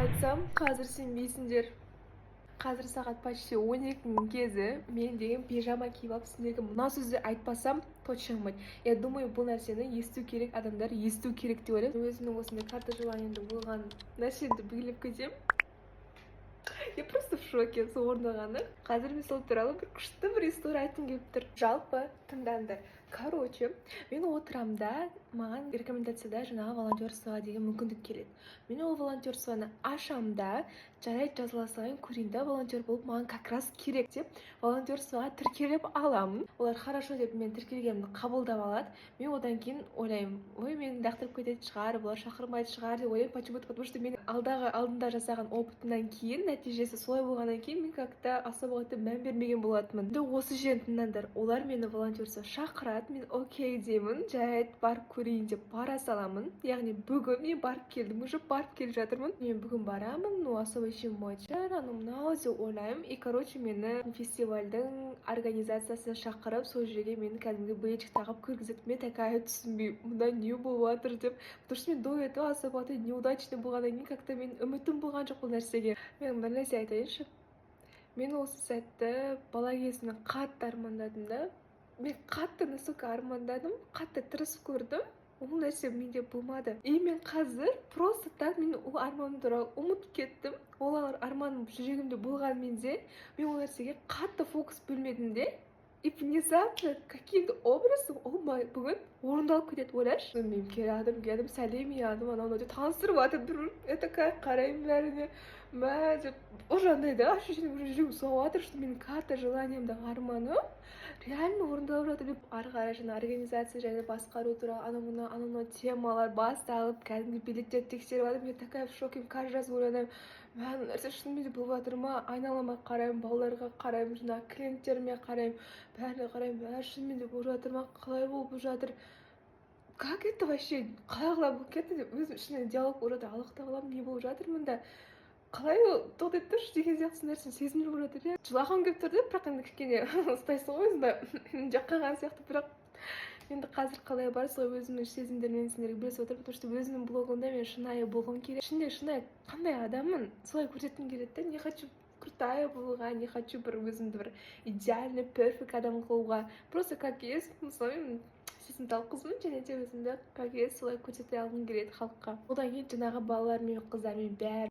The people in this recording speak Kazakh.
Айтсам, қазір сенбейсіңдер. Қазір сағат почти 12-нің кезі. Мен деген пижама киіп алып сендерге мына сөзді айтпасам точно болмайды. Я думаю, бұл нәрсені есту керек, адамдар есту керек деп ойлаймын. Өзімнің осындай карта желаниемді болған нәрсені біліп кетемін. Я просто в шоке сол орындағаны. Қазір мен сол туралы бір күшті бір история айтқым келіп тұр. Жалпы тыңдаңдар. Короче, мен отырамын да, маған рекомендацияда жаңағы волонтерствоға деген мүмкіндік келеді. Мен ол волонтерствоны ашамын да, жарайды жазыла салайын, көрейін да, волонтер болып маған как раз керек деп волонтерствоға тіркеліп аламын. Олар хорошо деп мен тіркелгенімді қабылдап алады. Мен одан кейін ойлаймын, ой, мені лақтырып кететін шығар, бұлар шақырмайды шығар деп ойлаймын. Почему-то, потому что мен алдында жасаған опытымнан кейін, нәтижесі солай болғаннан кейін мен как-то особо мән бермеген болатынмын. Енді осы жерін тыңдаңдар. Олар мені волонтерство шақырады, мен окей деймін, жарайды барып көрейін деп бара саламын. Яғни бүгін мен барып келдім, уже барып келіп жатырмын. Мен бүгін барамын, ну особо чем мойчар, мынау деп ойлаймын. И короче мені фестивальдің организациясына шақырып, сол жерге мені кәдімгі бейджик тағып кіргізіп, мен такая түсінбеймін, мұнда не болып жатыр деп. Потому что мен до этого особо неудачный болғаннан кейін как-то мен үмітім болған жоқ бұл нәрсеге. Мен бір нәрсе айтайыншы. Мен осы сәтті бала кезімнен қатты армандадым да. Мен қатты настолько армандадым, қатты тырысып көрдім. Ол нәрсе менде болмады. И мен қазір просто так мен ол арманым туралы ұмытып кеттім. Ол арманым жүрегімде болғанмен де мен ол нәрсеге қатты фокус бөлмедім де. И внезапно каким-то образом ол бүгін орындалып кетеді, ойлашы. Мен келдім, сәлем ядым, анау деп таныстырып жатыр. Я такая қараймын бәріне. Мә деп, уже андай да, ощущение жүрегім соғып жатыр, что менің қатты желаниемді арманым реально орындалып жатыр деп. Ары қарай жаңа организация және басқару туралы анау темалар басталып, кәдімгі билеттерді тексеріп жатырмын. Я такая в шоке, каждый раз ойланамын, мә нәрсе шынымен де болып жатыр ма? Айналама қараймын, балаларға қараймын, жаңа клиенттеріме қараймын, бәріне қараймын, бәрі шынымен де болып жатыр ма? Қалай болып жатыр? Как это вообще? Қалай болып кетті деп өзім ішімнен диалог болып жатыр. Аллах тағалам, не болып жатыр мұнда? Қалай ол тоқтап тұршы деген сияқты нәрсені сезініп болып жатыр, иә. Жылағым келіп тұр деп, бірақ енді кішкене ұстайсың ғой өзіңді жаққаған сияқты, бірақ енді қазір қалай бар, солай өзімнің сезімдеріммен сендерге бөлісіп отырмын, потому что өзімнің блогымда мен шынайы болғым келеді. Ішінде шынайы қандай адаммын, солай көрсеткім келеді да. Не хочу крутая болуға, не хочу бір өзімді бір идеальный, перфект адам қылуға. Просто как есть, мысалы сезімтал қызбын, және де өзімді как есть солай көрсете алғым келеді халыққа. Одан кейін жаңағы балалар мен қыздар мен бәрі